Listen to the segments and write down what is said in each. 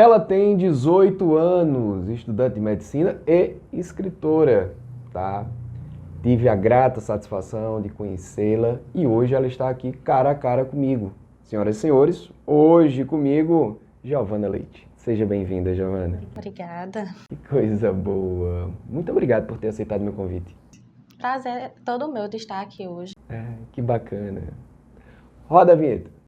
Ela tem 18 anos, estudante de medicina e escritora, tá? Tive a grata satisfação de conhecê-la e hoje ela está aqui cara a cara comigo. Senhoras e senhores, hoje comigo, Giovana Leite. Seja bem-vinda, Giovana. Obrigada. Que coisa boa. Muito obrigado por ter aceitado meu convite. Prazer é todo meu de estar aqui hoje. Que bacana. Roda a vinheta.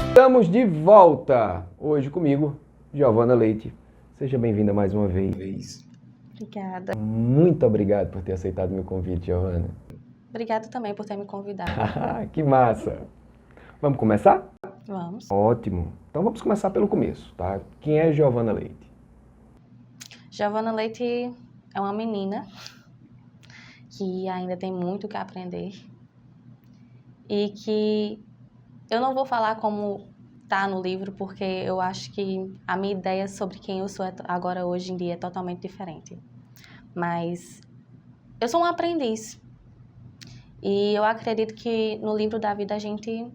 Estamos de volta hoje comigo, Giovana Leite. Seja bem-vinda mais uma vez. Obrigada. Muito obrigado por ter aceitado meu convite, Giovana. Obrigada também por ter me convidado. Que massa! Vamos começar? Vamos. Ótimo. Então vamos começar pelo começo, tá? Quem é Giovana Leite? Giovana Leite é uma menina que ainda tem muito que aprender e que eu não vou falar como tá no livro, porque eu acho que a minha ideia sobre quem eu sou agora, hoje em dia, é totalmente diferente. Mas eu sou um aprendiz. E eu acredito que no livro da vida a gente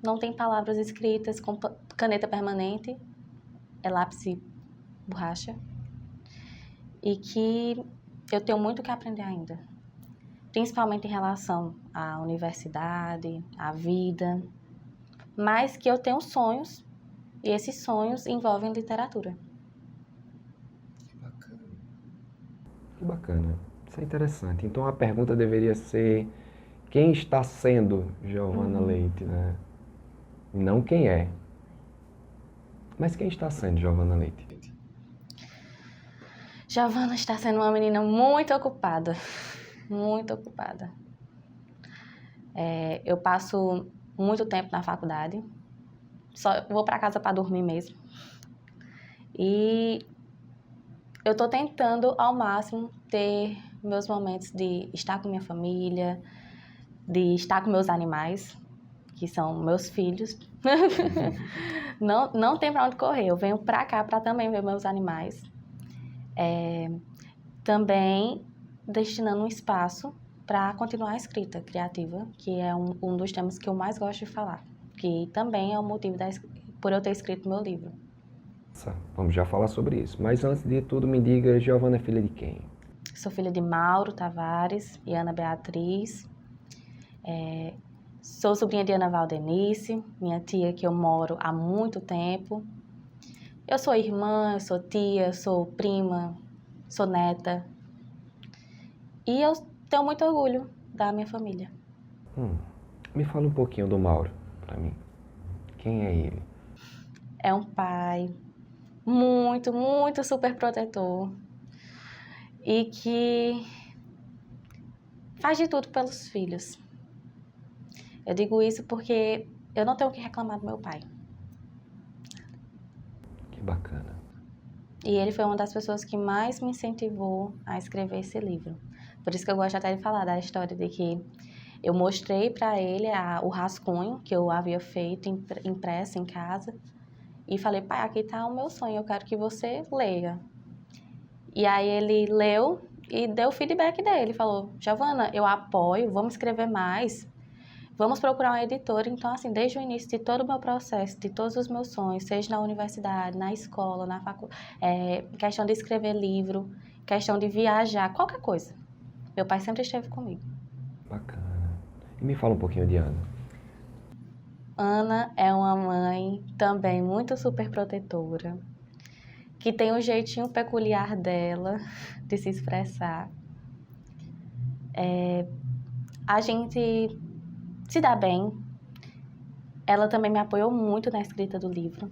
não tem palavras escritas com caneta permanente, é lápis e borracha. E que eu tenho muito que aprender ainda. Principalmente em relação à universidade, à vida. Mas que eu tenho sonhos, e esses sonhos envolvem literatura. Que bacana. Isso é interessante. Então a pergunta deveria ser: quem está sendo Giovana Leite, né? E não quem é. Mas quem está sendo Giovana Leite? Giovana está sendo uma menina muito ocupada. Muito ocupada. Eu passo muito tempo na faculdade. Só vou para casa para dormir mesmo. E eu estou tentando ao máximo ter meus momentos de estar com minha família, de estar com meus animais, que são meus filhos. Não tem para onde correr, eu venho para cá para também ver meus animais. Também destinando um espaço para continuar a escrita criativa, que é um dos temas que eu mais gosto de falar, que também é o motivo por eu ter escrito meu livro. Vamos já falar sobre isso. Mas antes de tudo, me diga, Giovana é filha de quem? Sou filha de Mauro Tavares e Ana Beatriz. Sou sobrinha de Ana Valdenice, minha tia que eu moro há muito tempo. Eu sou irmã, eu sou tia, sou prima, sou neta. E eu tenho muito orgulho da minha família. Me fala um pouquinho do Mauro, para mim. Quem é ele? É um pai muito, muito super protetor e que faz de tudo pelos filhos. Eu digo isso porque eu não tenho o que reclamar do meu pai. Que bacana. E ele foi uma das pessoas que mais me incentivou a escrever esse livro. Por isso que eu gosto até de falar da história de que eu mostrei para ele o rascunho que eu havia feito impresso em casa e falei: pai, aqui está o meu sonho, eu quero que você leia. E aí ele leu e deu o feedback dele, falou: Giovana, eu apoio, vamos escrever mais, vamos procurar uma editora. Então, assim, desde o início de todo o meu processo, de todos os meus sonhos, seja na universidade, na escola, na faculdade, questão de escrever livro, questão de viajar, qualquer coisa, meu pai sempre esteve comigo. Bacana. E me fala um pouquinho de Ana. Ana é uma mãe também muito super protetora, que tem um jeitinho peculiar dela de se expressar. a gente se dá bem. Ela também me apoiou muito na escrita do livro.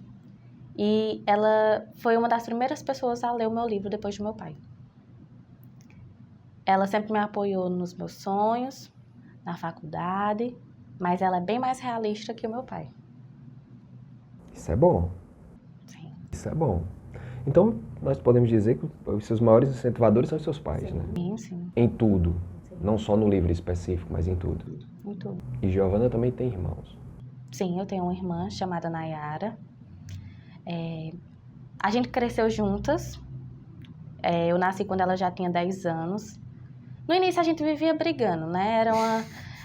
E ela foi uma das primeiras pessoas a ler o meu livro depois do meu pai. Ela sempre me apoiou nos meus sonhos, na faculdade, mas ela é bem mais realista que o meu pai. Isso é bom. Sim. Isso é bom. Então, nós podemos dizer que os seus maiores incentivadores são os seus pais, né? Sim. Em tudo. Não só no livro específico, mas em tudo. Em tudo. E Giovana também tem irmãos. Sim, eu tenho uma irmã chamada Nayara. A gente cresceu juntas. Eu nasci quando ela já tinha 10 anos. No início a gente vivia brigando, né?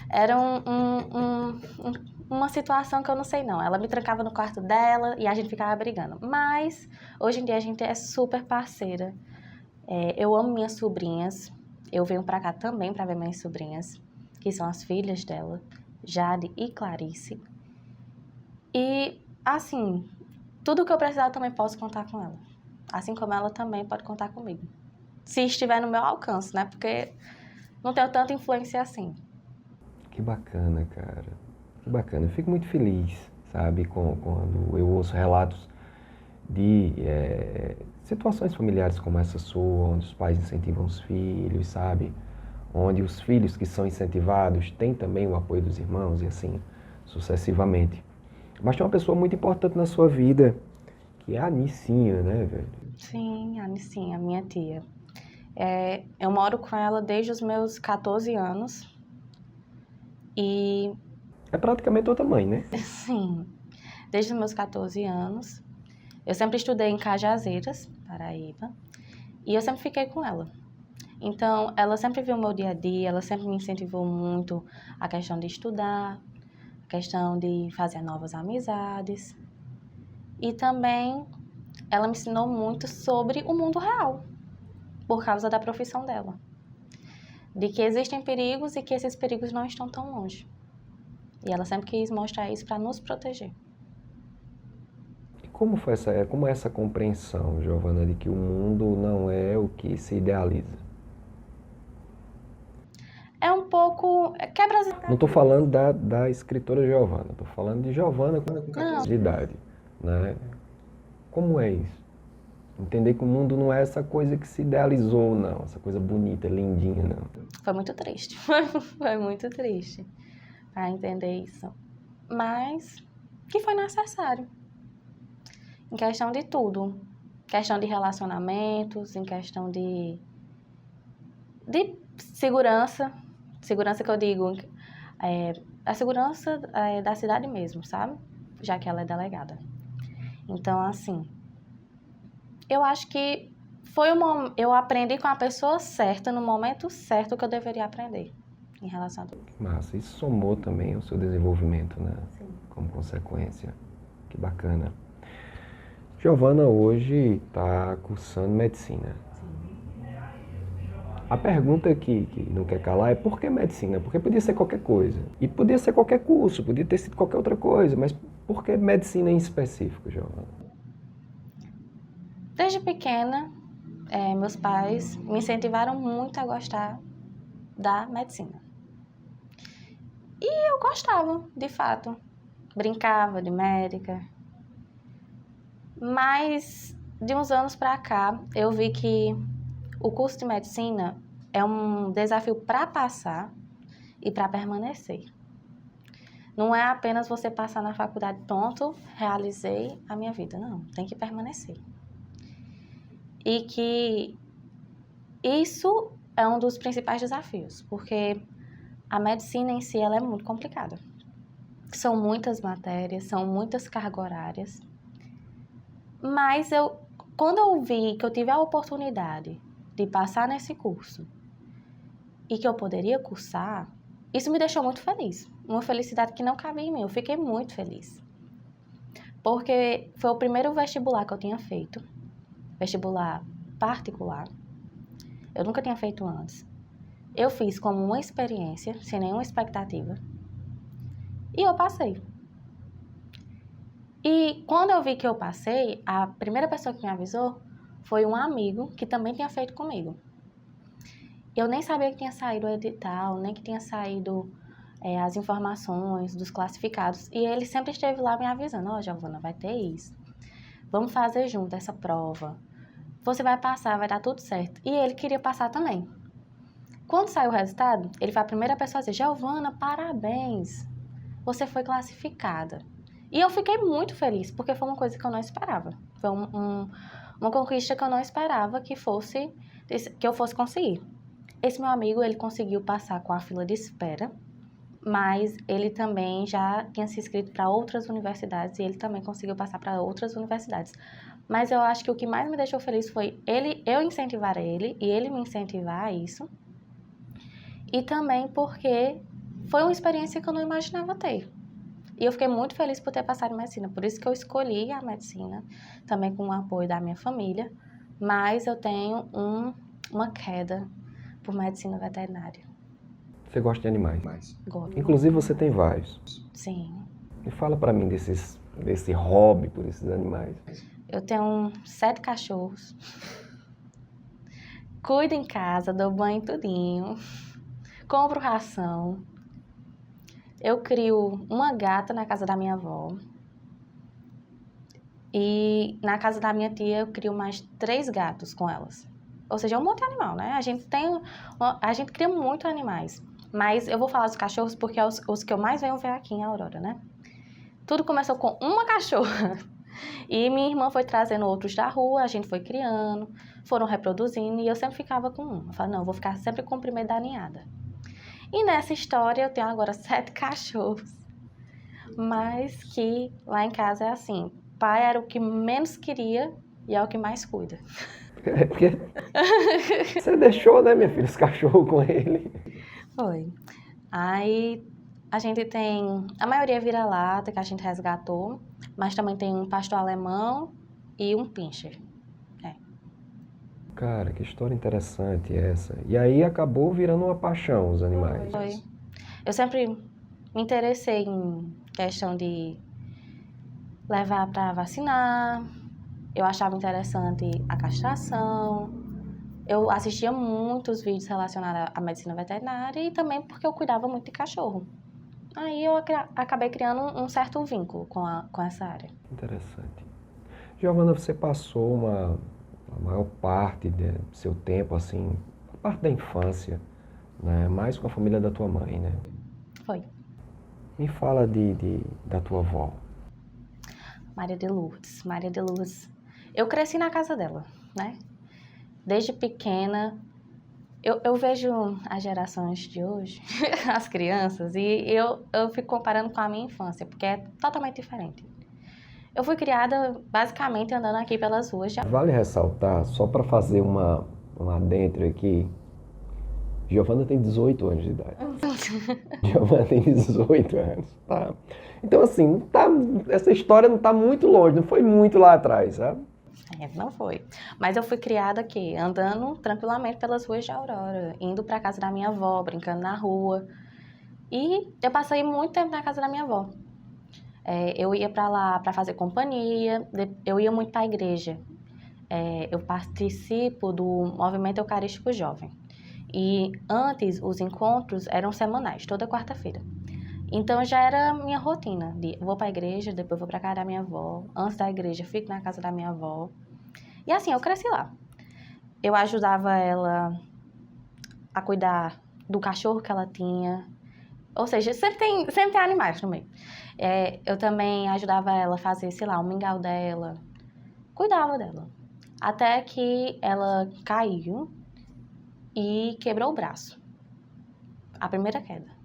Era uma situação que eu não sei não. Ela me trancava no quarto dela e a gente ficava brigando. Mas hoje em dia a gente é super parceira. Eu amo minhas sobrinhas. Eu venho pra cá também pra ver minhas sobrinhas, que são as filhas dela, Jade e Clarice. E, assim, tudo que eu precisar eu também posso contar com ela. Assim como ela também pode contar comigo. Se estiver no meu alcance, né? Porque não tenho tanta influência assim. Que bacana, cara. Que bacana. Eu fico muito feliz, sabe, quando eu ouço relatos de situações familiares como essa sua, onde os pais incentivam os filhos, sabe? Onde os filhos que são incentivados têm também o apoio dos irmãos e assim sucessivamente. Mas tem uma pessoa muito importante na sua vida, que é a Nicinha, né, velho? Sim, a Nicinha, minha tia. Eu moro com ela desde os meus 14 anos. E, É praticamente outra mãe, né? sim, desde os meus 14 anos. Eu sempre estudei em Cajazeiras, Paraíba. E eu sempre fiquei com ela. Então, ela sempre viu o meu dia a dia, ela sempre me incentivou muito a questão de estudar, a questão de fazer novas amizades. E também ela me ensinou muito sobre o mundo real, por causa da profissão dela. De que existem perigos e que esses perigos não estão tão longe. E ela sempre quis mostrar isso para nos proteger. E como é essa compreensão, Giovana, de que o mundo não é o que se idealiza? É um pouco... quebra as... Não estou falando da escritora Giovana, estou falando de Giovana com 14 de idade, né? Como é isso? Entender que o mundo não é essa coisa que se idealizou, não. Essa coisa bonita, lindinha, não. Foi muito triste. Foi muito triste para entender isso. Mas que foi necessário. Em questão de tudo. Questão de relacionamentos, em questão de segurança. Segurança que eu digo, a segurança da cidade mesmo, sabe? Já que ela é delegada. Então, assim, eu acho que eu aprendi com a pessoa certa, no momento certo que eu deveria aprender em relação a tudo. Massa, isso somou também ao seu desenvolvimento, né? Sim. Como consequência. Que bacana. Giovana hoje está cursando medicina. A pergunta que não quer calar é por que medicina? Porque podia ser qualquer coisa. E podia ser qualquer curso, podia ter sido qualquer outra coisa, mas por que medicina em específico, Giovana? Desde pequena, meus pais me incentivaram muito a gostar da medicina. E eu gostava, de fato. Brincava de médica. Mas, de uns anos para cá, eu vi que o curso de medicina é um desafio para passar e para permanecer. Não é apenas você passar na faculdade, pronto, realizei a minha vida. Não, tem que permanecer. E que isso é um dos principais desafios, porque a medicina em si ela é muito complicada. São muitas matérias, são muitas cargas horárias. Mas quando eu vi que eu tive a oportunidade de passar nesse curso e que eu poderia cursar, isso me deixou muito feliz. Uma felicidade que não cabia em mim, eu fiquei muito feliz. Porque foi o primeiro vestibular que eu tinha feito, vestibular particular. Eu nunca tinha feito antes. Eu fiz como uma experiência, sem nenhuma expectativa, e eu passei. E quando eu vi que eu passei, a primeira pessoa que me avisou foi um amigo que também tinha feito comigo. Eu nem sabia que tinha saído o edital, nem que tinha saído as informações dos classificados. E ele sempre esteve lá me avisando, ó, Giovana, vai ter isso. Vamos fazer junto essa prova. Você vai passar, vai dar tudo certo. E ele queria passar também. Quando saiu o resultado, ele foi a primeira pessoa a dizer, Giovana, parabéns, você foi classificada. E eu fiquei muito feliz, porque foi uma coisa que eu não esperava. Foi uma conquista que eu não esperava que eu fosse conseguir. Esse meu amigo, ele conseguiu passar com a fila de espera, mas ele também já tinha se inscrito para outras universidades e ele também conseguiu passar para outras universidades. Mas eu acho que o que mais me deixou feliz foi eu incentivar ele e ele me incentivar a isso. E também porque foi uma experiência que eu não imaginava ter. E eu fiquei muito feliz por ter passado em medicina. Por isso que eu escolhi a medicina, também com o apoio da minha família. Mas eu tenho uma queda por medicina veterinária. Você gosta de animais? Gosto. Inclusive você tem vários. Sim. Me fala pra mim desse hobby por esses animais. Eu tenho 7 cachorros. Cuido em casa, dou banho tudinho. Compro ração. Eu crio uma gata na casa da minha avó. E na casa da minha tia eu crio mais 3 gatos com elas. Ou seja, é um monte de animal, né? A gente cria muito animais. Mas eu vou falar dos cachorros porque é os que eu mais venho ver aqui em Aurora, né? Tudo começou com uma cachorra. E minha irmã foi trazendo outros da rua, a gente foi criando, foram reproduzindo e eu sempre ficava com um. Eu falei, não, eu vou ficar sempre com o primeiro da ninhada. E nessa história eu tenho agora 7 cachorros. Mas que lá em casa é assim, pai era o que menos queria e é o que mais cuida. É porque você deixou, né, minha filha, os cachorros com ele. Foi. Aí a gente tem, a maioria é vira-lata que a gente resgatou, mas também tem um pastor alemão e um pincher. Cara, que história interessante essa. E aí acabou virando uma paixão os animais. Foi. Eu sempre me interessei em questão de levar para vacinar. Eu achava interessante a castração. Eu assistia muitos vídeos relacionados à medicina veterinária e também porque eu cuidava muito de cachorro. Aí eu acabei criando um certo vínculo com essa área. Interessante. Giovana, você passou a maior parte do seu tempo, assim, a parte da infância, né, mais com a família da tua mãe, né? Foi. Me fala da tua avó. Maria de Lourdes. Maria de Lourdes. Eu cresci na casa dela, né? Desde pequena, eu vejo as gerações de hoje, as crianças, e eu fico comparando com a minha infância, porque é totalmente diferente. Eu fui criada basicamente andando aqui pelas ruas. Vale ressaltar, só para fazer um adentro aqui, Giovana tem 18 anos de idade. Giovana tem 18 anos, tá? Então, assim, essa história não tá muito longe, não foi muito lá atrás, sabe? Não foi. Mas eu fui criada aqui, andando tranquilamente pelas ruas de Aurora, indo para casa da minha avó, brincando na rua. E eu passei muito tempo na casa da minha avó. Eu ia para lá para fazer companhia, eu ia muito para a igreja. Eu participo do Movimento Eucarístico Jovem. E antes, os encontros eram semanais, toda quarta-feira. Então já era minha rotina, vou para a igreja, depois vou para casa da minha avó, antes da igreja fico na casa da minha avó. E assim, eu cresci lá. Eu ajudava ela a cuidar do cachorro que ela tinha. Ou seja, sempre tem animais no meio. Eu também ajudava ela a fazer, sei lá, o mingau dela. Cuidava dela. Até que ela caiu e quebrou o braço. A primeira queda.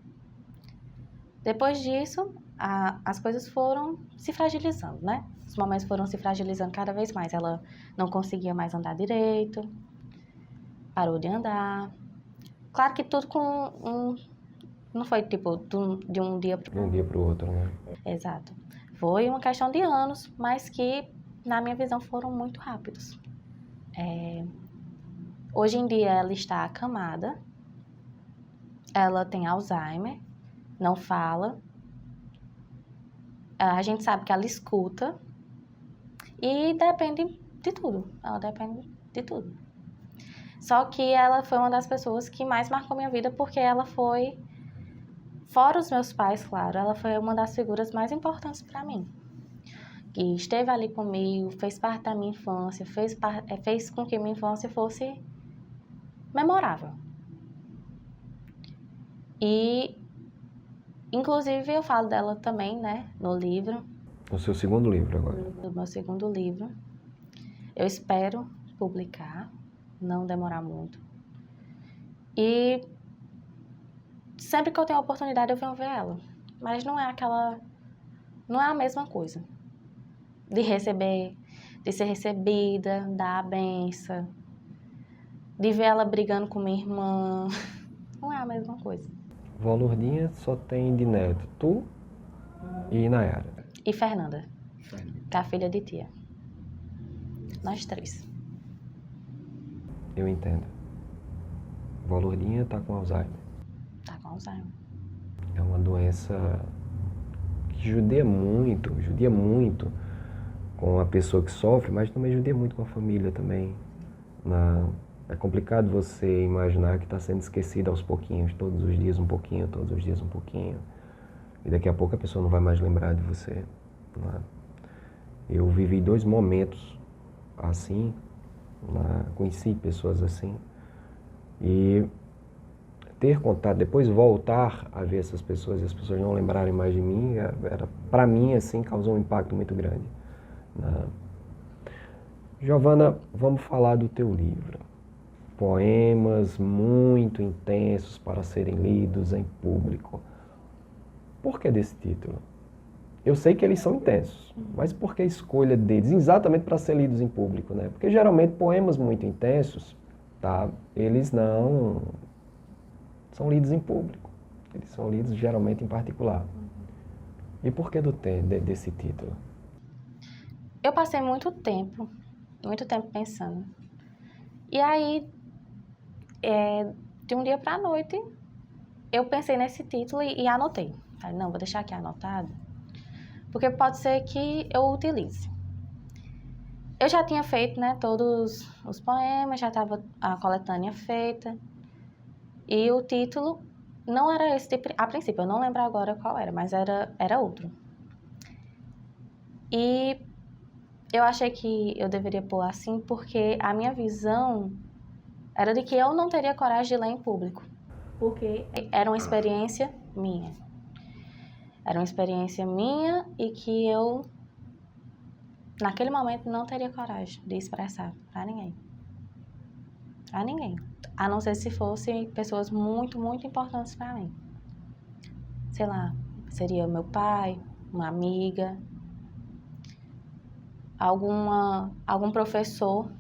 Depois disso, as coisas foram se fragilizando, né? Os momentos foram se fragilizando cada vez mais. Ela não conseguia mais andar direito, parou de andar. Claro que tudo não foi tipo de um dia para De um dia para o outro, né? Exato. Foi uma questão de anos, mas que, na minha visão, foram muito rápidos. Hoje em dia, ela está acamada. Ela tem Alzheimer, não fala. A gente sabe que ela escuta e depende de tudo. Ela depende de tudo. Só que ela foi uma das pessoas que mais marcou minha vida, porque ela foi, fora os meus pais, claro, ela foi uma das figuras mais importantes para mim. Que esteve ali comigo, fez parte da minha infância, fez com que minha infância fosse memorável. E, inclusive, eu falo dela também, né, no livro. No seu segundo livro agora. No meu segundo livro. Eu espero publicar, não demorar muito. E sempre que eu tenho a oportunidade eu venho ver ela. Mas não é a mesma coisa. De receber, de ser recebida, dar a benção, de ver ela brigando com minha irmã. Não é a mesma coisa. Vó Lourdinha só tem de neto tu e Nayara. E Fernanda, que é a filha de tia. Nós 3. Eu entendo. Vó Lourdinha tá com Alzheimer. Tá com Alzheimer. É uma doença que judia muito com a pessoa que sofre, mas também judia muito com a família também. É complicado você imaginar que está sendo esquecida aos pouquinhos, todos os dias um pouquinho, todos os dias um pouquinho. E daqui a pouco a pessoa não vai mais lembrar de você. Eu vivi 2 momentos assim, conheci pessoas assim. E ter contato, depois voltar a ver essas pessoas e as pessoas não lembrarem mais de mim, para mim, assim, causou um impacto muito grande. Giovana, vamos falar do teu livro. Poemas muito intensos para serem lidos em público. Por que desse título? Eu sei que eles são intensos, mas por que a escolha deles? Exatamente para ser lidos em público, né? Porque geralmente poemas muito intensos, tá? Eles não são lidos em público. Eles são lidos geralmente em particular. E por que desse título? Eu passei muito tempo pensando. E aí, de um dia pra noite, eu pensei nesse título e anotei. Falei, não, vou deixar aqui anotado, porque pode ser que eu utilize. Eu já tinha feito, né, todos os poemas, já estava a coletânea feita. E o título não era esse tipo, a princípio, eu não lembro agora qual era, mas era outro. E eu achei que eu deveria pôr assim porque a minha visão era de que eu não teria coragem de ler em público. Porque era uma experiência minha. Era uma experiência minha e que eu, naquele momento, não teria coragem de expressar para ninguém. Para ninguém. A não ser se fossem pessoas muito, muito importantes para mim. Sei lá, seria meu pai, uma amiga, algum professor.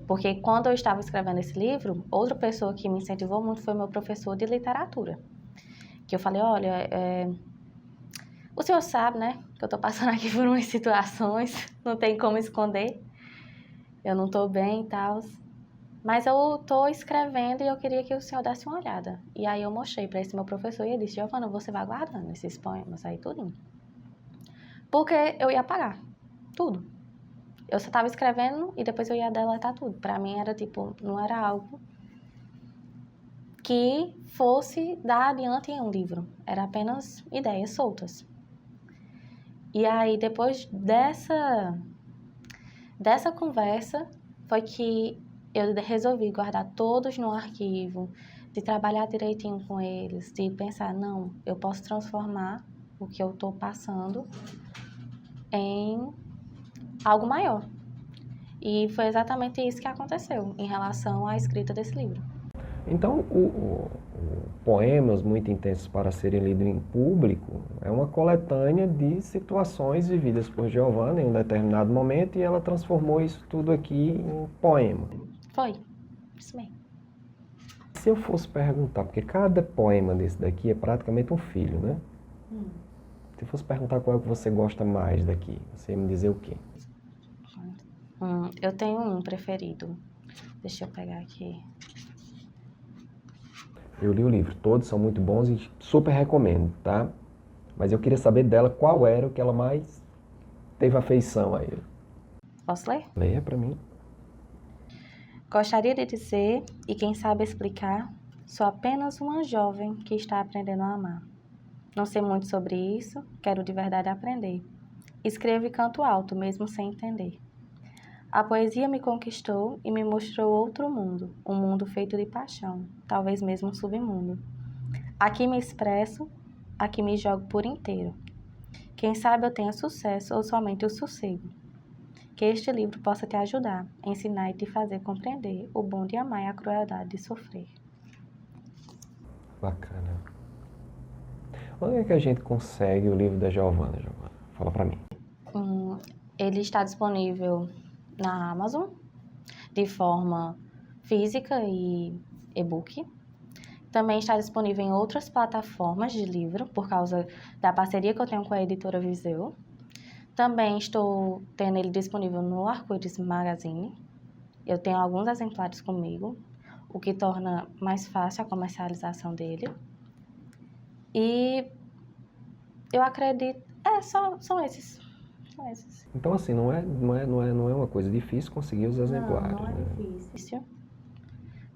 Porque quando eu estava escrevendo esse livro, outra pessoa que me incentivou muito foi meu professor de literatura. Que eu falei, olha, o senhor sabe, né, que eu estou passando aqui por umas situações, não tem como esconder, eu não estou bem e tal, mas eu estou escrevendo e eu queria que o senhor desse uma olhada. E aí eu mostrei para esse meu professor e ele disse, Giovana, você vai guardando esses poemas aí tudinho. Porque eu ia apagar tudo. Eu só estava escrevendo e depois eu ia deletar tudo. Para mim era tipo, não era algo que fosse dar adiante em um livro. Era apenas ideias soltas. E aí, depois dessa conversa, foi que eu resolvi guardar todos no arquivo, de trabalhar direitinho com eles, de pensar, não, eu posso transformar o que eu estou passando em algo maior. E foi exatamente isso que aconteceu em relação à escrita desse livro. Então, o Poemas Muito Intensos para Serem Lidos em Público é uma coletânea de situações vividas por Giovana em um determinado momento e ela transformou isso tudo aqui em poema. Foi, isso mesmo. Se eu fosse perguntar, porque cada poema desse daqui é praticamente um filho, né? Se eu fosse perguntar qual é o que você gosta mais daqui, você ia me dizer o quê? Eu tenho um preferido. Deixa eu pegar aqui. Eu li o livro, todos são muito bons e super recomendo, tá? Mas eu queria saber dela qual era o que ela mais teve afeição a ele. Posso ler? Leia pra mim. Gostaria de dizer, e quem sabe explicar, sou apenas uma jovem que está aprendendo a amar. Não sei muito sobre isso, quero de verdade aprender. Escrevo e canto alto, mesmo sem entender. A poesia me conquistou e me mostrou outro mundo, um mundo feito de paixão, talvez mesmo um submundo. Aqui me expresso, aqui me jogo por inteiro. Quem sabe eu tenha sucesso ou somente o sossego. Que este livro possa te ajudar, ensinar e te fazer compreender o bom de amar e a crueldade de sofrer. Bacana. Onde é que a gente consegue o livro da Giovana? Fala pra mim. Ele está disponível na Amazon, de forma física e e-book. Também está disponível em outras plataformas de livro, por causa da parceria que eu tenho com a editora Viseu. Também estou tendo ele disponível no Arco-Íris Magazine. Eu tenho alguns exemplares comigo, o que torna mais fácil a comercialização dele. E eu acredito... são esses. Então, assim, não é uma coisa difícil conseguir os exemplares. Não é difícil.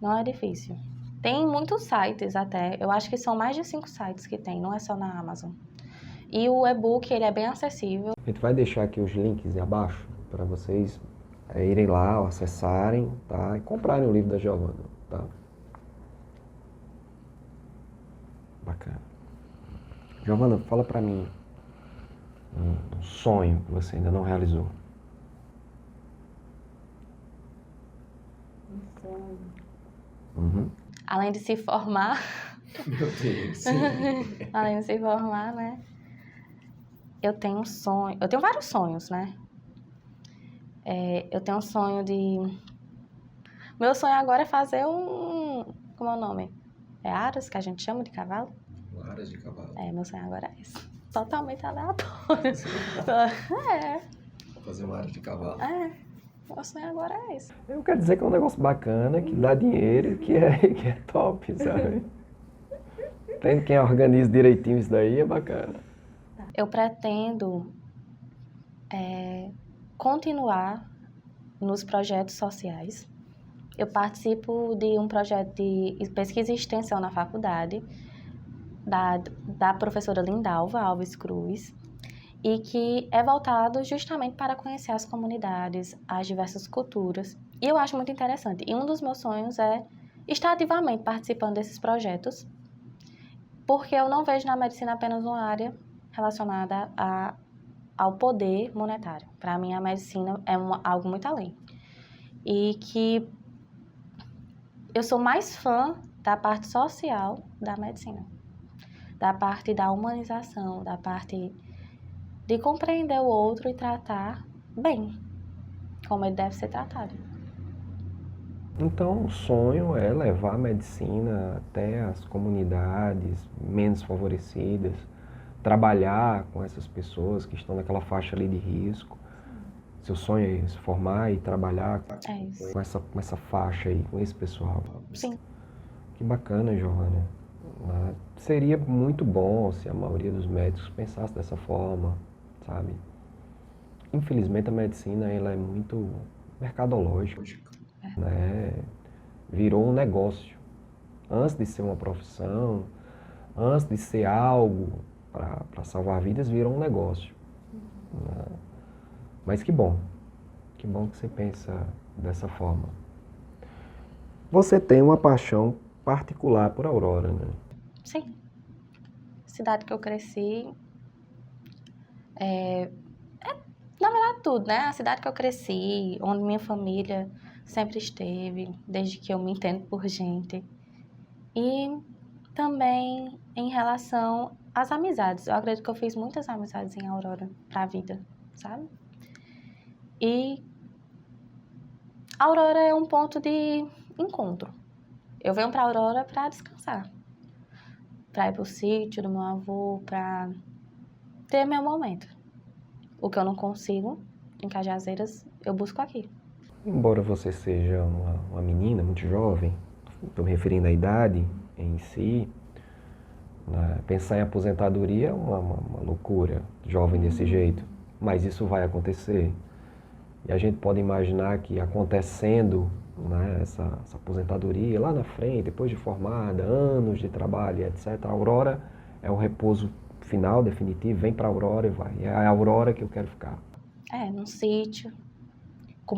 Não é difícil. Tem muitos sites até, eu acho que são mais de 5 sites que tem, não é só na Amazon. E o e-book, ele é bem acessível. A gente vai deixar aqui os links abaixo para vocês irem lá, acessarem, tá? E comprarem o livro da Giovana, tá? Bacana. Giovana, fala pra mim um sonho que você ainda não realizou. Um sonho. Uhum. Além de se formar, Meu Deus. além de se formar, né? Eu tenho um sonho, eu tenho vários sonhos, né? Eu tenho um sonho de... Meu sonho agora é fazer como é o nome? É aras, que a gente chama de cavalo? Aras de cavalo. Meu sonho agora é esse. Totalmente aleatório. Fazer uma aras de cavalo. Meu sonho agora é esse. Eu quero dizer que é um negócio bacana, que dá dinheiro, que é top, sabe? Tem quem organiza direitinho isso daí, é bacana. Eu pretendo continuar nos projetos sociais. Eu participo de um projeto de pesquisa e extensão na faculdade, da professora Lindalva Alves Cruz, e que é voltado justamente para conhecer as comunidades, as diversas culturas. E eu acho muito interessante. E um dos meus sonhos é estar ativamente participando desses projetos, porque eu não vejo na medicina apenas uma área relacionada ao poder monetário. Para mim, a medicina é algo muito além. E que eu sou mais fã da parte social da medicina, da parte da humanização, da parte de compreender o outro e tratar bem, como ele deve ser tratado. Então, o sonho é levar a medicina até as comunidades menos favorecidas, trabalhar com essas pessoas que estão naquela faixa ali de risco. Seu sonho é se formar e trabalhar com essa faixa aí, com esse pessoal. Sim. Que bacana, Giovana. Seria muito bom se a maioria dos médicos pensasse dessa forma, sabe? Infelizmente, a medicina ela é muito mercadológica, né? Virou um negócio. Antes de ser uma profissão, antes de ser algo para salvar vidas, virou um negócio. Né? Mas que bom que você pensa dessa forma. Você tem uma paixão particular por Aurora, né? Sim. Cidade que eu cresci, na verdade tudo, né? A cidade que eu cresci, onde minha família sempre esteve, desde que eu me entendo por gente. E também em relação às amizades. Eu acredito que eu fiz muitas amizades em Aurora pra vida, sabe? E Aurora é um ponto de encontro. Eu venho pra Aurora pra descansar. Pra ir pro sítio do meu avô, pra ter meu momento. O que eu não consigo em Cajazeiras, eu busco aqui. Embora você seja uma menina muito jovem, estou me referindo à idade em si, né? Pensar em aposentadoria é uma loucura, jovem desse jeito. Mas isso vai acontecer. E a gente pode imaginar que acontecendo, né, essa aposentadoria lá na frente, depois de formada, anos de trabalho, etc., a Aurora é o repouso final, definitivo, vem para a Aurora e vai. É a Aurora que eu quero ficar. Num sítio, com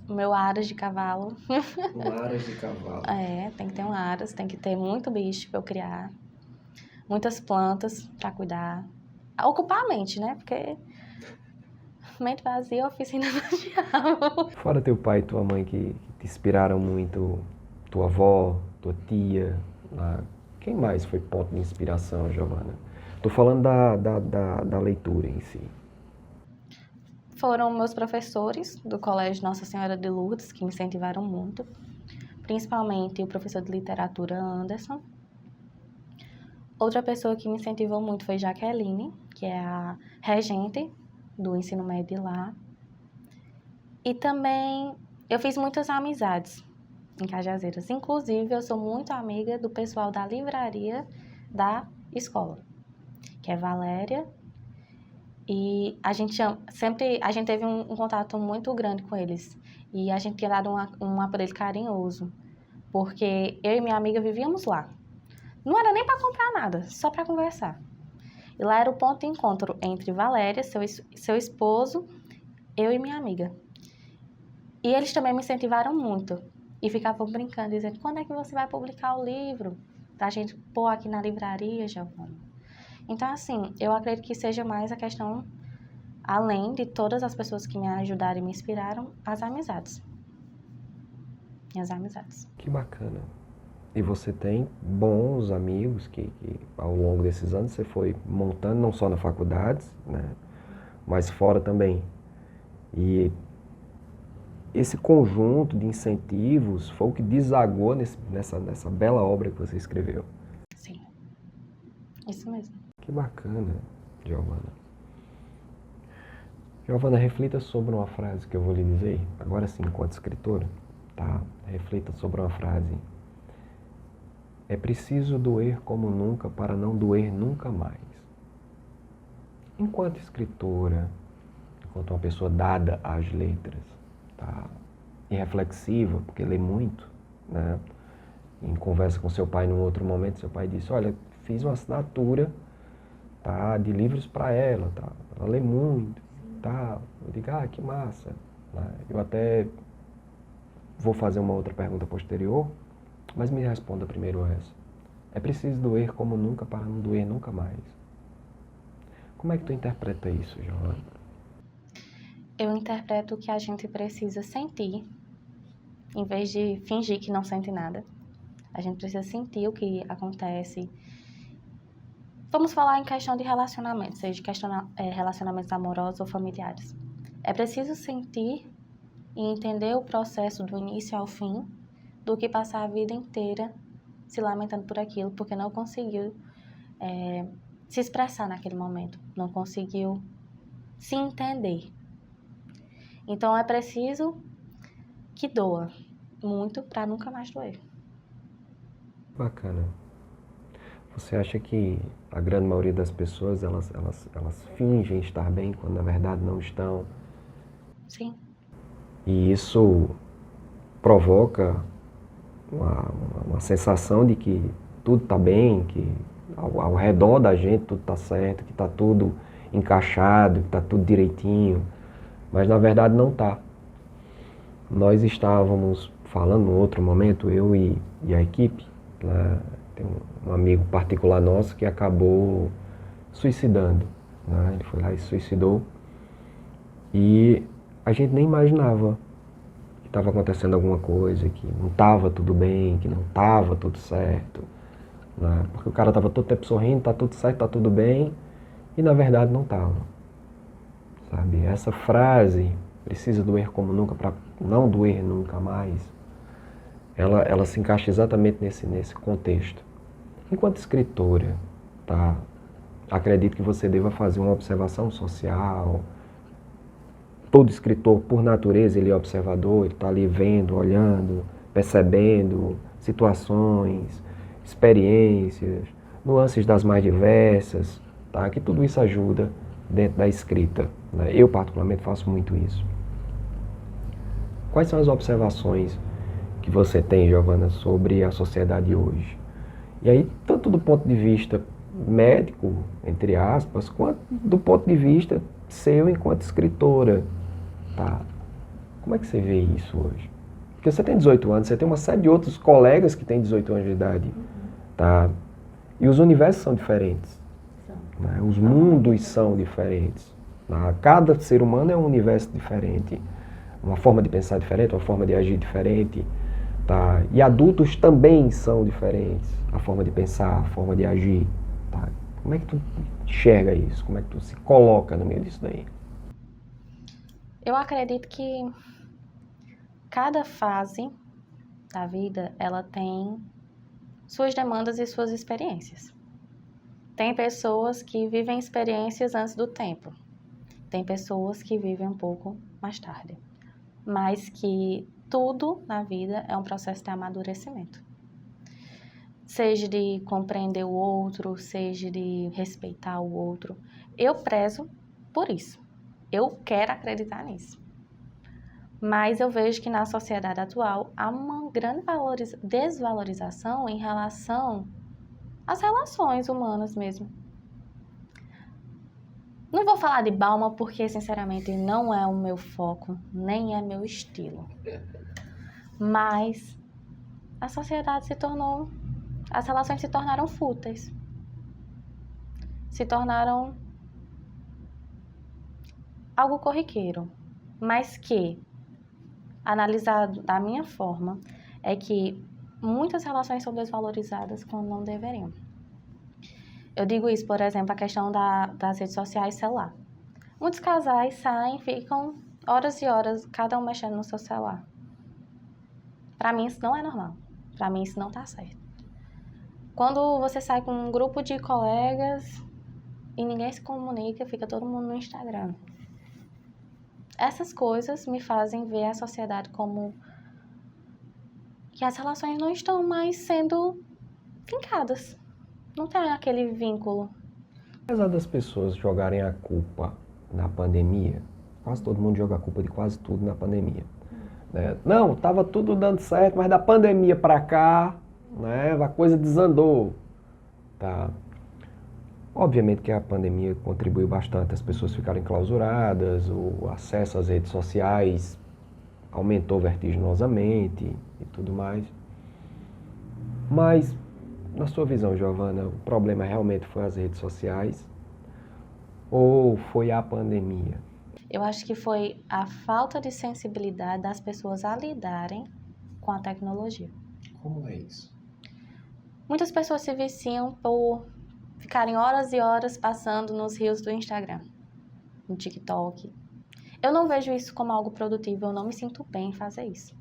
meu aras de cavalo. Com aras de cavalo. Tem que ter um aras, tem que ter muito bicho para eu criar, muitas plantas para cuidar. Ocupar a mente, né? Porque mente vazia, oficina do diabo. Fora teu pai e tua mãe que te inspiraram muito, tua avó, tua tia, quem mais foi ponto de inspiração, Giovana? Tô falando da leitura em si. Foram meus professores do Colégio Nossa Senhora de Lourdes que me incentivaram muito, principalmente o professor de literatura Anderson. Outra pessoa que me incentivou muito foi Jaqueline, que é a regente do ensino médio lá. E também eu fiz muitas amizades em Cajazeiras. Inclusive, eu sou muito amiga do pessoal da livraria da escola, que é Valéria. E a gente teve um contato muito grande com eles. E a gente tinha dado um apreço carinhoso, porque eu e minha amiga vivíamos lá. Não era nem para comprar nada, só para conversar. E lá era o ponto de encontro entre Valéria, seu esposo, eu e minha amiga. E eles também me incentivaram muito. E ficavam brincando, dizendo, quando é que você vai publicar o livro? Pra gente pôr aqui na livraria, Giovana. Então, assim, eu acredito que seja mais a questão, além de todas as pessoas que me ajudaram e me inspiraram, as amizades. Minhas amizades. Que bacana. E você tem bons amigos que ao longo desses anos você foi montando, não só na faculdade, né, mas fora também. E esse conjunto de incentivos foi o que desagou nessa bela obra que você escreveu. Sim, isso mesmo. Que bacana, Giovana. Giovana, reflita sobre uma frase que eu vou lhe dizer, agora sim, enquanto escritora, tá? Reflita sobre uma frase. É preciso doer como nunca para não doer nunca mais. Enquanto escritora, enquanto uma pessoa dada às letras, tá? E reflexiva, porque lê muito, né? Em conversa com seu pai num outro momento, seu pai disse, olha, fiz uma assinatura, tá, de livros para ela, tá? Ela lê muito, tá? Eu digo, que massa. Né? Eu até vou fazer uma outra pergunta posterior, mas me responda primeiro essa. É preciso doer como nunca para não doer nunca mais. Como é que tu interpreta isso, Giovana? Eu interpreto que a gente precisa sentir, em vez de fingir que não sente nada. A gente precisa sentir o que acontece. Vamos falar em questão de relacionamentos, seja relacionamentos amorosos ou familiares. É preciso sentir e entender o processo do início ao fim, do que passar a vida inteira se lamentando por aquilo, porque não conseguiu se expressar naquele momento, não conseguiu se entender. Então é preciso que doa muito para nunca mais doer. Bacana. Você acha que a grande maioria das pessoas, elas fingem estar bem quando na verdade não estão? Sim. E isso provoca uma sensação de que tudo está bem, que ao redor da gente tudo está certo, que está tudo encaixado, que está tudo direitinho, mas na verdade não está. Nós estávamos falando em outro momento, eu e a equipe, né, tem um amigo particular nosso que acabou suicidando, né, ele foi lá e se suicidou, e a gente nem imaginava que estava acontecendo alguma coisa, que não estava tudo bem, que não estava tudo certo, né, porque o cara estava todo tempo sorrindo, está tudo certo, está tudo bem, e na verdade não estava. Sabe? Essa frase, precisa doer como nunca para não doer nunca mais, ela se encaixa exatamente nesse contexto. Enquanto escritora, tá? Acredito que você deva fazer uma observação social. Todo escritor, por natureza, ele é observador, ele está ali vendo, olhando, percebendo situações, experiências, nuances das mais diversas, tá? Que tudo isso ajuda dentro da escrita, né? Eu, particularmente, faço muito isso. Quais são as observações que você tem, Giovana, sobre a sociedade hoje? E aí, tanto do ponto de vista médico, entre aspas, quanto do ponto de vista seu enquanto escritora, tá? Como é que você vê isso hoje? Porque você tem 18 anos, você tem uma série de outros colegas que têm 18 anos de idade, tá? E os universos são diferentes, né? Os mundos são diferentes, tá? Cada ser humano é um universo diferente, uma forma de pensar diferente, uma forma de agir diferente, tá? E adultos também são diferentes, a forma de pensar, a forma de agir, tá? Como é que tu enxerga isso? Como é que tu se coloca no meio disso daí? Eu acredito que cada fase da vida, ela tem suas demandas e suas experiências. Tem pessoas que vivem experiências antes do tempo. Tem pessoas que vivem um pouco mais tarde. Mas que tudo na vida é um processo de amadurecimento. Seja de compreender o outro, seja de respeitar o outro. Eu prezo por isso. Eu quero acreditar nisso. Mas eu vejo que na sociedade atual há uma grande desvalorização em relação às relações humanas mesmo. Não vou falar de Balma porque, sinceramente, não é o meu foco, nem é meu estilo. Mas a sociedade as relações se tornaram fúteis. Se tornaram algo corriqueiro, mas que, analisado da minha forma, é que muitas relações são desvalorizadas quando não deveriam. Eu digo isso, por exemplo, a questão das redes sociais e celular. Muitos casais saem, ficam horas e horas, cada um mexendo no seu celular. Para mim, isso não é normal. Para mim, isso não tá certo. Quando você sai com um grupo de colegas e ninguém se comunica, fica todo mundo no Instagram. Essas coisas me fazem ver a sociedade como que as relações não estão mais sendo fincadas. Não tem aquele vínculo. Apesar das pessoas jogarem a culpa na pandemia, quase todo mundo joga a culpa de quase tudo na pandemia, né? Não, estava tudo dando certo, mas da pandemia para cá, né, a coisa desandou, tá? Obviamente que a pandemia contribuiu bastante, as pessoas ficaram enclausuradas, o acesso às redes sociais aumentou vertiginosamente e tudo mais. Mas, na sua visão, Giovana, o problema realmente foi as redes sociais ou foi a pandemia? Eu acho que foi a falta de sensibilidade das pessoas a lidarem com a tecnologia. Como é isso? Muitas pessoas se viciam por ficarem horas e horas passando nos reels do Instagram, no TikTok. Eu não vejo isso como algo produtivo, eu não me sinto bem em fazer isso.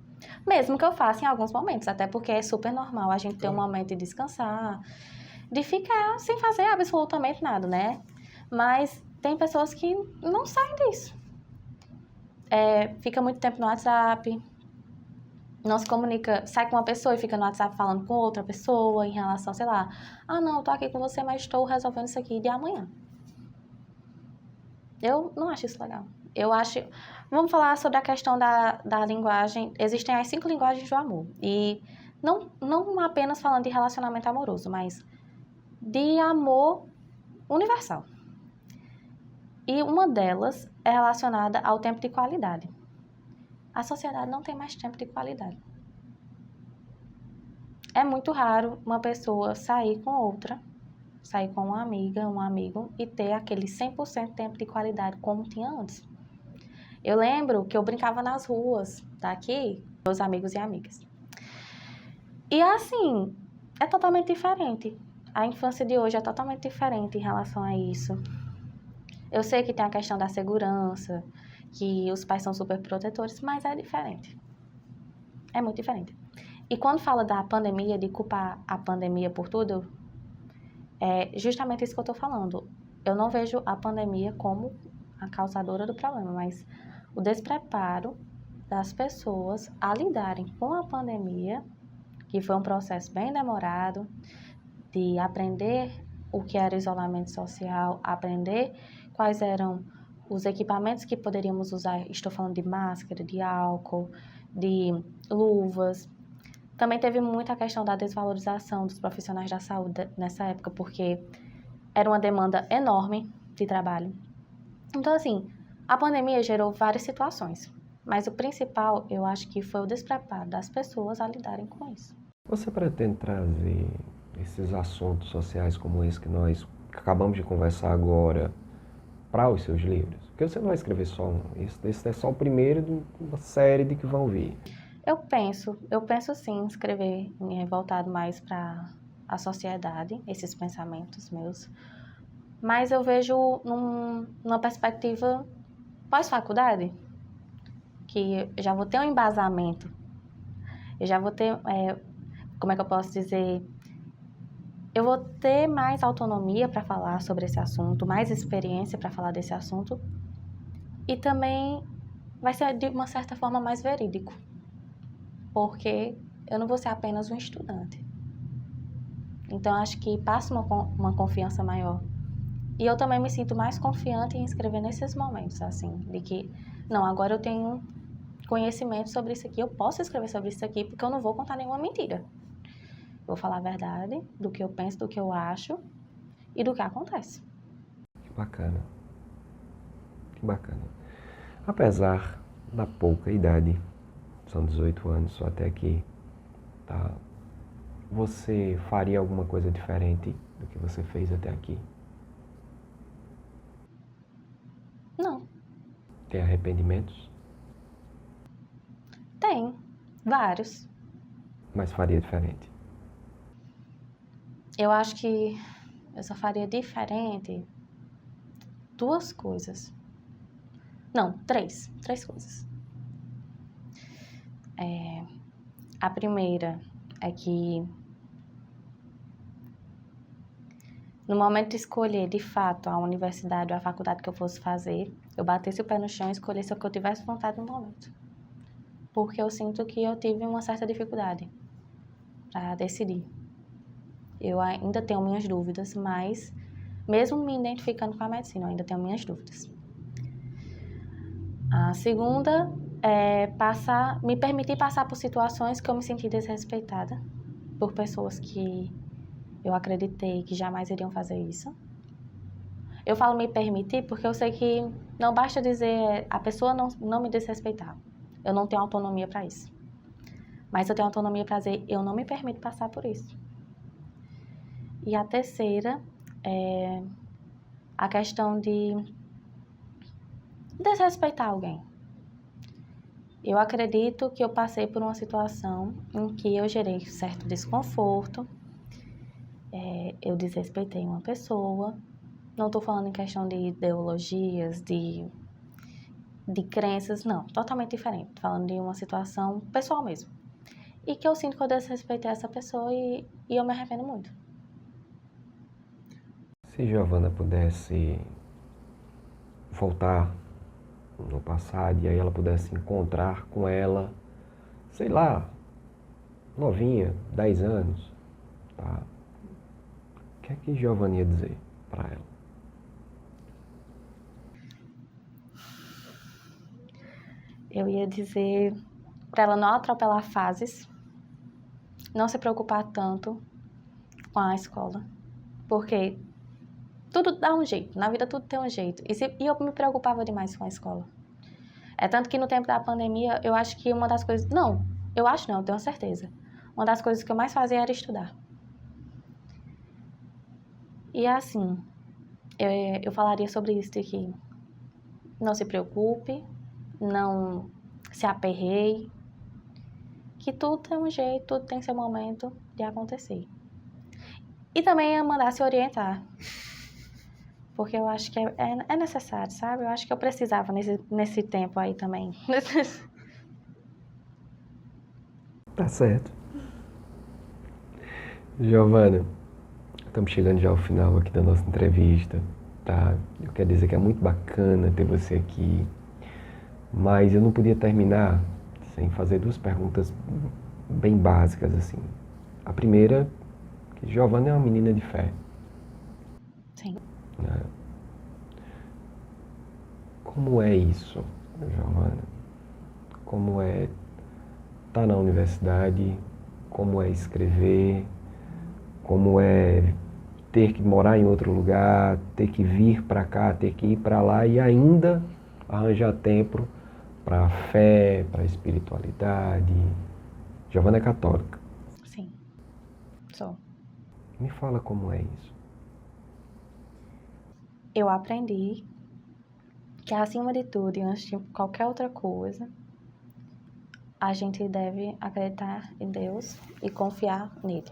Mesmo que eu faça em alguns momentos, até porque é super normal a gente ter um momento de descansar, de ficar sem fazer absolutamente nada, né? Mas tem pessoas que não saem disso. Fica muito tempo no WhatsApp, não se comunica, sai com uma pessoa e fica no WhatsApp falando com outra pessoa em relação, sei lá, não, tô aqui com você, mas estou resolvendo isso aqui de amanhã. Eu não acho isso legal. Eu acho... Vamos falar sobre a questão da linguagem. Existem as 5 linguagens do amor. E não apenas falando de relacionamento amoroso, mas de amor universal. E uma delas é relacionada ao tempo de qualidade. A sociedade não tem mais tempo de qualidade. É muito raro uma pessoa sair com outra, sair com uma amiga, um amigo e ter aquele 100% tempo de qualidade como tinha antes. Eu lembro que eu brincava nas ruas daqui, meus amigos e amigas. E assim, é totalmente diferente. A infância de hoje é totalmente diferente em relação a isso. Eu sei que tem a questão da segurança, que os pais são super protetores, mas é diferente. É muito diferente. E quando fala da pandemia, de culpar a pandemia por tudo, é justamente isso que eu tô falando. Eu não vejo a pandemia como a causadora do problema, mas o despreparo das pessoas a lidarem com a pandemia, que foi um processo bem demorado, de aprender o que era isolamento social, aprender quais eram os equipamentos que poderíamos usar. Estou falando de máscara, de álcool, de luvas. Também teve muita questão da desvalorização dos profissionais da saúde nessa época, porque era uma demanda enorme de trabalho. Então, assim, a pandemia gerou várias situações, mas o principal, eu acho que foi o despreparo das pessoas a lidarem com isso. Você pretende trazer esses assuntos sociais como esse que nós acabamos de conversar agora para os seus livros? Porque você não vai escrever só um. Esse é só o primeiro de uma série de que vão vir. Eu penso sim em escrever voltado mais para a sociedade, esses pensamentos meus. Mas eu vejo numa perspectiva pós-faculdade, que eu já vou ter um embasamento. Eu já vou ter, como é que eu posso dizer? Eu vou ter mais autonomia para falar sobre esse assunto, mais experiência para falar desse assunto. E também vai ser, de uma certa forma, mais verídico. Porque eu não vou ser apenas um estudante. Então, acho que passa uma confiança maior. E eu também me sinto mais confiante em escrever nesses momentos, assim, de que, não, agora eu tenho conhecimento sobre isso aqui, eu posso escrever sobre isso aqui, porque eu não vou contar nenhuma mentira. Vou falar a verdade do que eu penso, do que eu acho e do que acontece. Que bacana. Que bacana. Apesar da pouca idade, são 18 anos só até aqui, tá? Você faria alguma coisa diferente do que você fez até aqui? Não, Tem arrependimentos? tem vários. Mas faria diferente. Eu acho que eu só faria diferente duas coisas. Não, três coisas. A primeira é que no momento de escolher, de fato, a universidade ou a faculdade que eu fosse fazer, eu batesse o pé no chão e escolhesse o que eu tivesse vontade no momento. Porque eu sinto que eu tive uma certa dificuldade para decidir. Eu ainda tenho minhas dúvidas, mas mesmo me identificando com a medicina, eu ainda tenho minhas dúvidas. A segunda é me permitir passar por situações que eu me senti desrespeitada por pessoas que eu acreditei que jamais iriam fazer isso. Eu falo me permitir porque eu sei que não basta dizer a pessoa não me desrespeitar. Eu não tenho autonomia para isso. Mas eu tenho autonomia para dizer eu não me permito passar por isso. E a terceira é a questão de desrespeitar alguém. Eu acredito que eu passei por uma situação em que eu gerei certo desconforto, eu desrespeitei uma pessoa. Não estou falando em questão de ideologias, de crenças, não, totalmente diferente. Estou falando de uma situação pessoal mesmo. E que eu sinto que eu desrespeitei essa pessoa e eu me arrependo muito. Se Giovana pudesse voltar no passado e aí ela pudesse encontrar com ela, sei lá, novinha, 10 anos, tá? O que é que Giovana ia dizer para ela? Eu ia dizer para ela não atropelar fases, não se preocupar tanto com a escola, porque tudo dá um jeito, na vida tudo tem um jeito, e eu me preocupava demais com a escola. É tanto que no tempo da pandemia, eu acho que uma das coisas, eu tenho certeza, uma das coisas que eu mais fazia era estudar. E assim, eu falaria sobre isso, de que não se preocupe, não se aperreie, que tudo tem um jeito, tudo tem seu momento de acontecer. E também ia mandar se orientar, porque eu acho que é necessário, sabe? Eu acho que eu precisava nesse tempo aí também. Tá certo. Giovana, estamos chegando já ao final aqui da nossa entrevista, tá? Eu quero dizer que é muito bacana ter você aqui, mas eu não podia terminar sem fazer duas perguntas bem básicas, assim. A primeira, que Giovana é uma menina de fé. Sim. Né? Como é isso, Giovana? Como é estar na universidade, como é escrever, como é ter que morar em outro lugar, ter que vir para cá, ter que ir para lá e ainda arranjar tempo para a fé, para a espiritualidade. Giovana é católica. Sim, sou. Me fala como é isso. Eu aprendi que, acima de tudo e antes de qualquer outra coisa, a gente deve acreditar em Deus e confiar nele.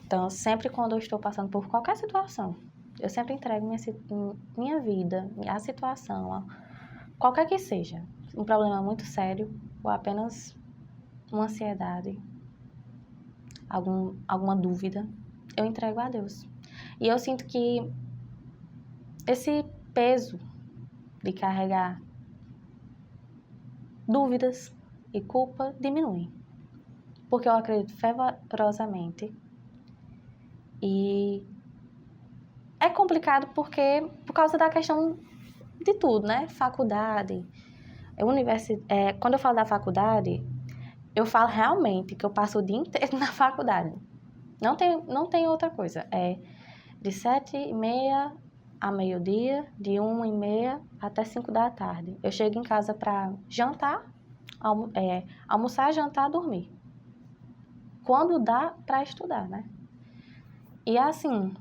Então, sempre quando eu estou passando por qualquer situação, eu sempre entrego minha vida, a situação, qualquer que seja, um problema muito sério ou apenas uma ansiedade, alguma dúvida, eu entrego a Deus. E eu sinto que esse peso de carregar dúvidas e culpa diminui. Porque eu acredito fervorosamente. E é complicado porque, por causa da questão de tudo, né? Faculdade, quando eu falo da faculdade, eu falo realmente que eu passo o dia inteiro na faculdade. Não tem outra coisa. É de 7h30 a meio-dia, de 1h30 até 5 da tarde. Eu chego em casa para jantar, almoçar, jantar, dormir. Quando dá para estudar, né? E assim,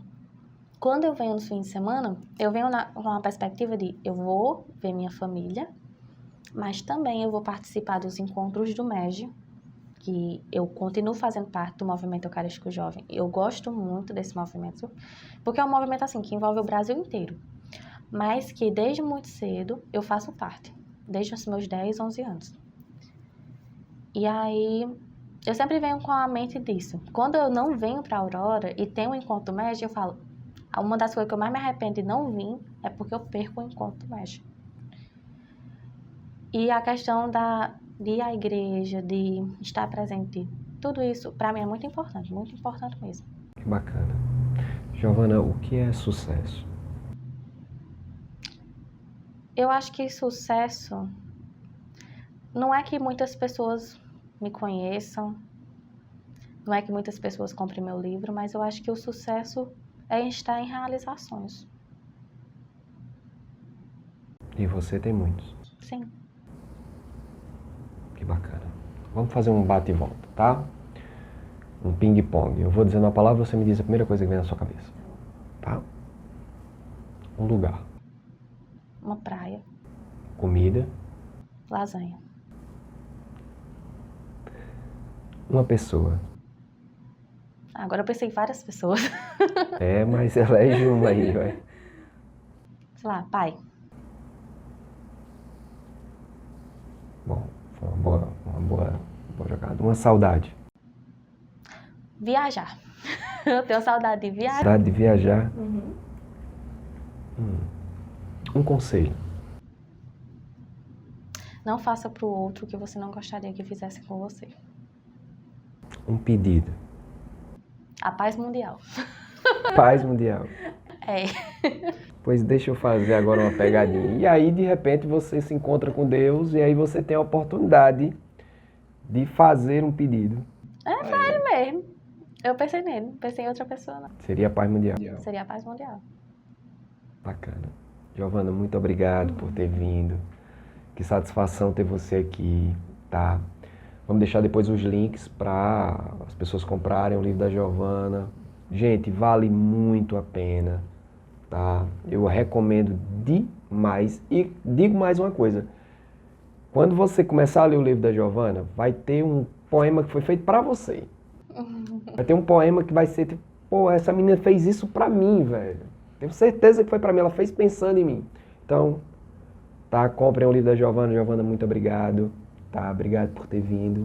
quando eu venho no fim de semana, eu venho com uma perspectiva de eu vou ver minha família, mas também eu vou participar dos encontros do MEG, que eu continuo fazendo parte do Movimento Eucarístico Jovem. Eu gosto muito desse movimento, porque é um movimento assim que envolve o Brasil inteiro, mas que desde muito cedo eu faço parte, desde os meus 10, 11 anos. E aí, eu sempre venho com a mente disso. Quando eu não venho para Aurora e tenho um encontro do MEG, eu falo, uma das coisas que eu mais me arrependo de não vir é porque eu perco o encontro do MEG. E a questão de ir à igreja, de estar presente, tudo isso, para mim é muito importante mesmo. Que bacana. Giovana, o que é sucesso? Eu acho que sucesso não é que muitas pessoas me conheçam, não é que muitas pessoas comprem meu livro, mas eu acho que o sucesso é estar em realizações. E você tem muitos. Sim. Que bacana. Vamos fazer um bate e volta, tá? Um ping-pong. Eu vou dizendo uma palavra, você me diz a primeira coisa que vem na sua cabeça. Tá? Um lugar. Uma praia. Comida. Lasanha. Uma pessoa. Agora eu pensei em várias pessoas. É, mas elege uma aí, vai. Sei lá, pai. Bom, foi uma boa jogada. Uma saudade. Viajar. Eu tenho saudade de viajar. Saudade de viajar. Uhum. Um conselho. Não faça pro outro o que você não gostaria que fizesse com você. Um pedido. A paz mundial. Paz mundial. É. Pois deixa eu fazer agora uma pegadinha. E aí, de repente, você se encontra com Deus e aí você tem a oportunidade de fazer um pedido. Foi ele mesmo. Eu pensei nele, não pensei em outra pessoa, não. Seria a paz mundial. Seria a paz mundial. Bacana. Giovana, muito obrigado por ter vindo. Que satisfação ter você aqui, tá? Vamos deixar depois os links para as pessoas comprarem o livro da Giovana. Gente, vale muito a pena, tá? Eu recomendo demais. E digo mais uma coisa. Quando você começar a ler o livro da Giovana, vai ter um poema que foi feito para você. Vai ter um poema que vai ser tipo, pô, essa menina fez isso pra mim, velho. Tenho certeza que foi pra mim, ela fez pensando em mim. Então, tá, comprem o livro da Giovana. Giovana, muito obrigado, tá? Obrigado por ter vindo.